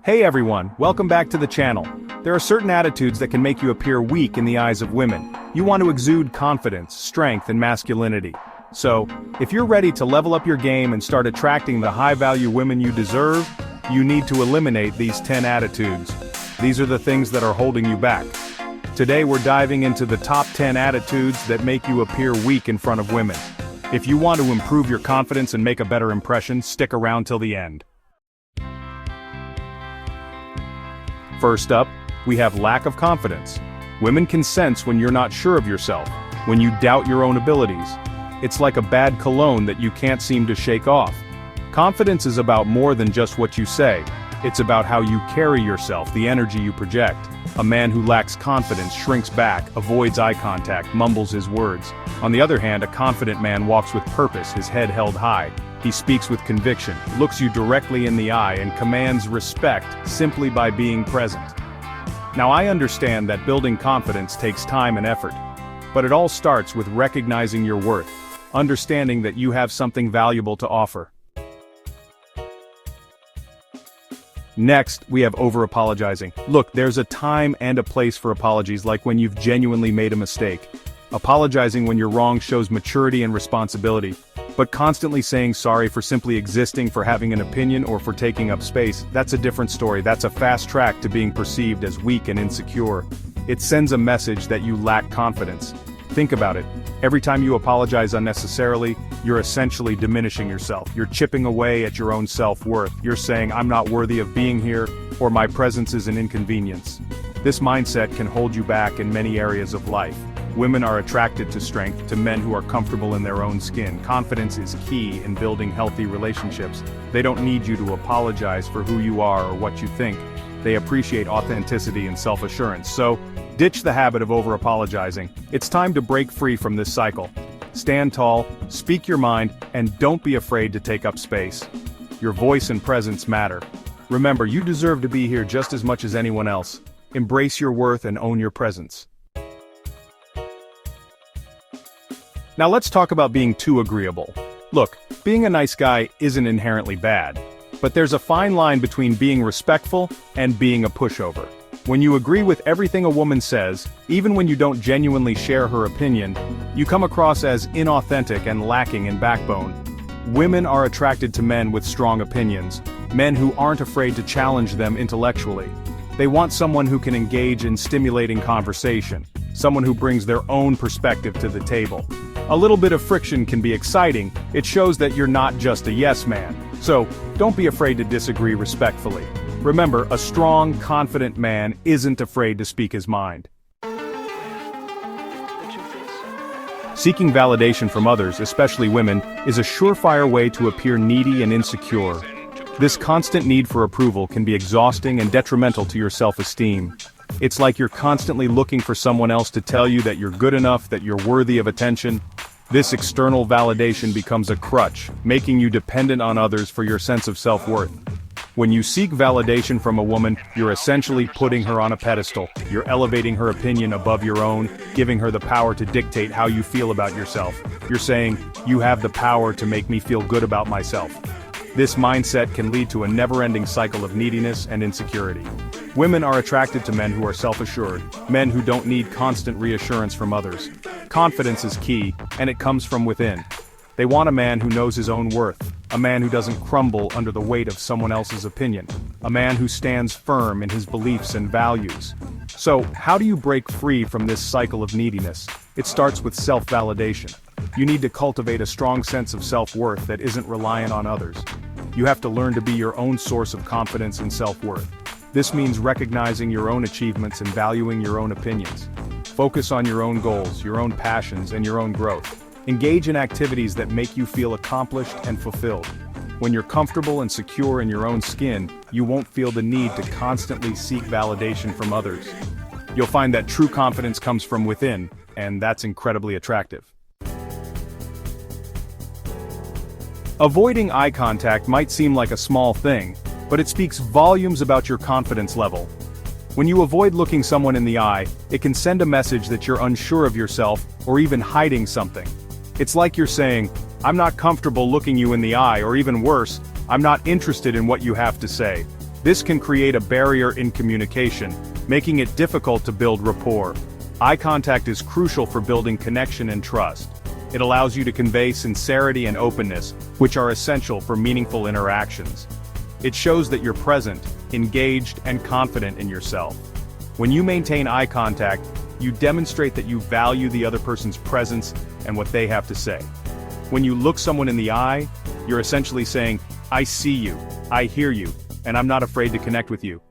Hey everyone, welcome back to the channel. There are certain attitudes that can make you appear weak in the eyes of women. You want to exude confidence, strength, and masculinity. So, if you're ready to level up your game and start attracting the high-value women you deserve, you need to eliminate these 10 attitudes. These are the things that are holding you back. Today we're diving into the top 10 attitudes that make you appear weak in front of women. If you want to improve your confidence and make a better impression, stick around till the end. First up, we have lack of confidence. Women can sense when you're not sure of yourself, when you doubt your own abilities. It's like a bad cologne that you can't seem to shake off. Confidence is about more than just what you say. It's about how you carry yourself, the energy you project. A man who lacks confidence shrinks back, avoids eye contact, mumbles his words. On the other hand, a confident man walks with purpose, his head held high. He speaks with conviction, looks you directly in the eye, and commands respect simply by being present. Now I understand that building confidence takes time and effort. But it all starts with recognizing your worth, understanding that you have something valuable to offer. Next, we have over-apologizing. Look, there's a time and a place for apologies, like when you've genuinely made a mistake. Apologizing when you're wrong shows maturity and responsibility. But constantly saying sorry for simply existing, for having an opinion, or for taking up space, that's a different story. That's a fast track to being perceived as weak and insecure. It sends a message that you lack confidence. Think about it. Every time you apologize unnecessarily, you're essentially diminishing yourself. You're chipping away at your own self-worth. You're saying, I'm not worthy of being here, or my presence is an inconvenience. This mindset can hold you back in many areas of life. Women are attracted to strength, to men who are comfortable in their own skin. Confidence is key in building healthy relationships. They don't need you to apologize for who you are or what you think. They appreciate authenticity and self-assurance. So, ditch the habit of over-apologizing. It's time to break free from this cycle. Stand tall, speak your mind, and don't be afraid to take up space. Your voice and presence matter. Remember, you deserve to be here just as much as anyone else. Embrace your worth and own your presence. Now let's talk about being too agreeable. Look, being a nice guy isn't inherently bad. But there's a fine line between being respectful and being a pushover. When you agree with everything a woman says, even when you don't genuinely share her opinion, you come across as inauthentic and lacking in backbone. Women are attracted to men with strong opinions, men who aren't afraid to challenge them intellectually. They want someone who can engage in stimulating conversation, someone who brings their own perspective to the table. A little bit of friction can be exciting. It shows that you're not just a yes man. So, don't be afraid to disagree respectfully. Remember, a strong, confident man isn't afraid to speak his mind. Seeking validation from others, especially women, is a surefire way to appear needy and insecure. This constant need for approval can be exhausting and detrimental to your self-esteem. It's like you're constantly looking for someone else to tell you that you're good enough, that you're worthy of attention. This external validation becomes a crutch, making you dependent on others for your sense of self-worth. When you seek validation from a woman, you're essentially putting her on a pedestal. You're elevating her opinion above your own, giving her the power to dictate how you feel about yourself. You're saying, you have the power to make me feel good about myself. This mindset can lead to a never-ending cycle of neediness and insecurity. Women are attracted to men who are self-assured, men who don't need constant reassurance from others. Confidence is key, and it comes from within. They want a man who knows his own worth, a man who doesn't crumble under the weight of someone else's opinion, a man who stands firm in his beliefs and values. So, how do you break free from this cycle of neediness? It starts with self-validation. You need to cultivate a strong sense of self-worth that isn't reliant on others. You have to learn to be your own source of confidence and self-worth. This means recognizing your own achievements and valuing your own opinions. Focus on your own goals, your own passions, and your own growth. Engage in activities that make you feel accomplished and fulfilled. When you're comfortable and secure in your own skin, you won't feel the need to constantly seek validation from others. You'll find that true confidence comes from within, and that's incredibly attractive. Avoiding eye contact might seem like a small thing, but it speaks volumes about your confidence level. When you avoid looking someone in the eye, it can send a message that you're unsure of yourself or even hiding something. It's like you're saying, I'm not comfortable looking you in the eye, or even worse, I'm not interested in what you have to say. This can create a barrier in communication, making it difficult to build rapport. Eye contact is crucial for building connection and trust. It allows you to convey sincerity and openness, which are essential for meaningful interactions. It shows that you're present, engaged, and confident in yourself. When you maintain eye contact, you demonstrate that you value the other person's presence and what they have to say. When you look someone in the eye, you're essentially saying, "I see you, I hear you, and I'm not afraid to connect with you."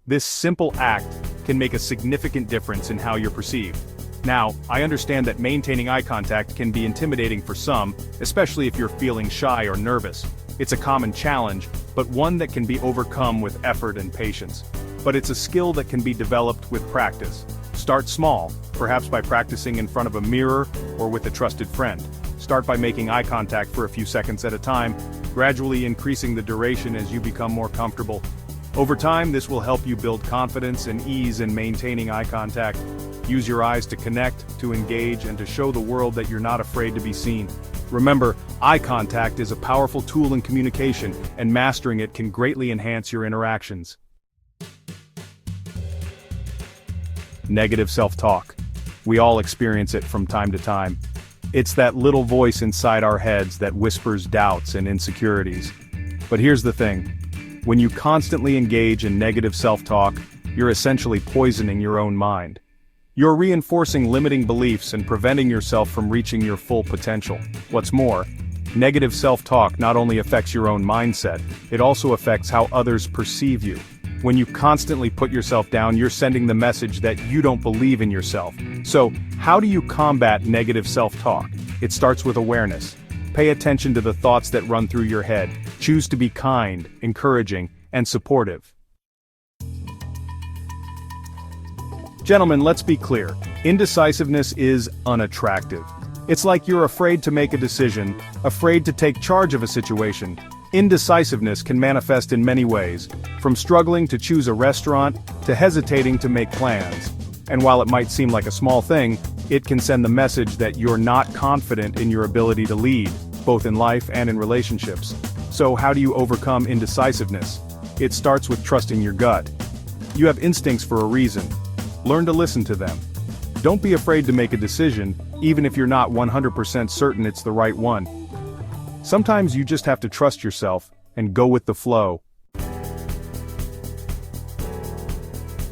This simple act can make a significant difference in how you're perceived. Now, I understand that maintaining eye contact can be intimidating for some, especially if you're feeling shy or nervous. It's a common challenge, but one that can be overcome with effort and patience. But it's a skill that can be developed with practice. Start small, perhaps by practicing in front of a mirror or with a trusted friend. Start by making eye contact for a few seconds at a time, gradually increasing the duration as you become more comfortable. Over time, this will help you build confidence and ease in maintaining eye contact. Use your eyes to connect, to engage, and to show the world that you're not afraid to be seen. Remember, eye contact is a powerful tool in communication, and mastering it can greatly enhance your interactions. Negative self-talk. We all experience it from time to time. It's that little voice inside our heads that whispers doubts and insecurities. But here's the thing. When you constantly engage in negative self-talk, you're essentially poisoning your own mind. You're reinforcing limiting beliefs and preventing yourself from reaching your full potential. What's more, negative self-talk not only affects your own mindset, it also affects how others perceive you. When you constantly put yourself down, you're sending the message that you don't believe in yourself. So, how do you combat negative self-talk? It starts with awareness. Pay attention to the thoughts that run through your head. Choose to be kind, encouraging, and supportive. Gentlemen, let's be clear. Indecisiveness is unattractive. It's like you're afraid to make a decision, afraid to take charge of a situation. Indecisiveness can manifest in many ways, from struggling to choose a restaurant, to hesitating to make plans. And while it might seem like a small thing, it can send the message that you're not confident in your ability to lead, both in life and in relationships. So how do you overcome indecisiveness? It starts with trusting your gut. You have instincts for a reason. Learn to listen to them. Don't be afraid to make a decision, even if you're not 100% certain it's the right one. Sometimes you just have to trust yourself and go with the flow.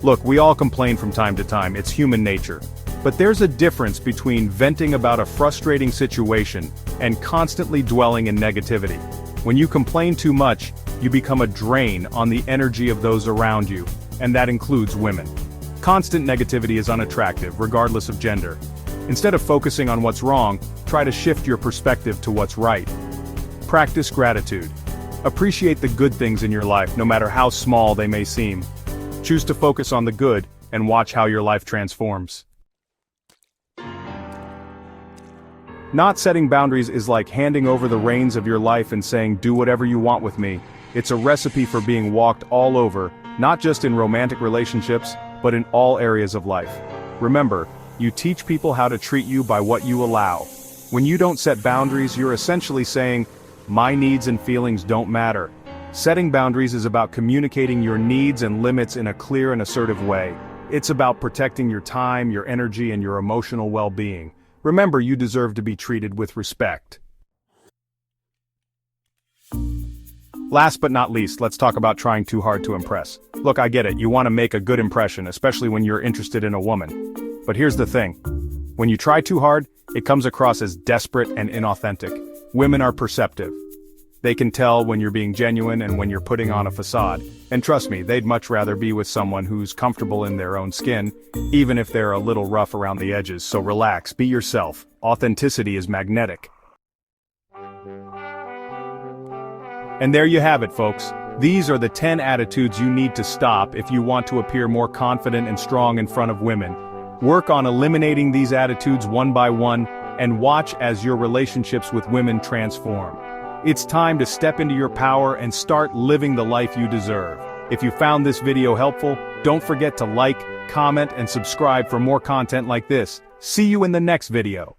Look, we all complain from time to time, it's human nature. But there's a difference between venting about a frustrating situation and constantly dwelling in negativity. When you complain too much, you become a drain on the energy of those around you, and that includes women. Constant negativity is unattractive, regardless of gender. Instead of focusing on what's wrong, try to shift your perspective to what's right. Practice gratitude. Appreciate the good things in your life, no matter how small they may seem. Choose to focus on the good, and watch how your life transforms. Not setting boundaries is like handing over the reins of your life and saying, "Do whatever you want with me." It's a recipe for being walked all over, not just in romantic relationships, but in all areas of life. Remember, you teach people how to treat you by what you allow. When you don't set boundaries, you're essentially saying, "My needs and feelings don't matter." Setting boundaries is about communicating your needs and limits in a clear and assertive way. It's about protecting your time, your energy, and your emotional well-being. Remember, you deserve to be treated with respect. Last but not least, let's talk about trying too hard to impress. Look, I get it, you want to make a good impression, especially when you're interested in a woman. But here's the thing. When you try too hard, it comes across as desperate and inauthentic. Women are perceptive. They can tell when you're being genuine and when you're putting on a facade. And trust me, they'd much rather be with someone who's comfortable in their own skin, even if they're a little rough around the edges. So relax, be yourself. Authenticity is magnetic. And there you have it, folks. These are the 10 attitudes you need to stop if you want to appear more confident and strong in front of women. Work on eliminating these attitudes one by one, and watch as your relationships with women transform. It's time to step into your power and start living the life you deserve. If you found this video helpful, don't forget to like, comment, and subscribe for more content like this. See you in the next video.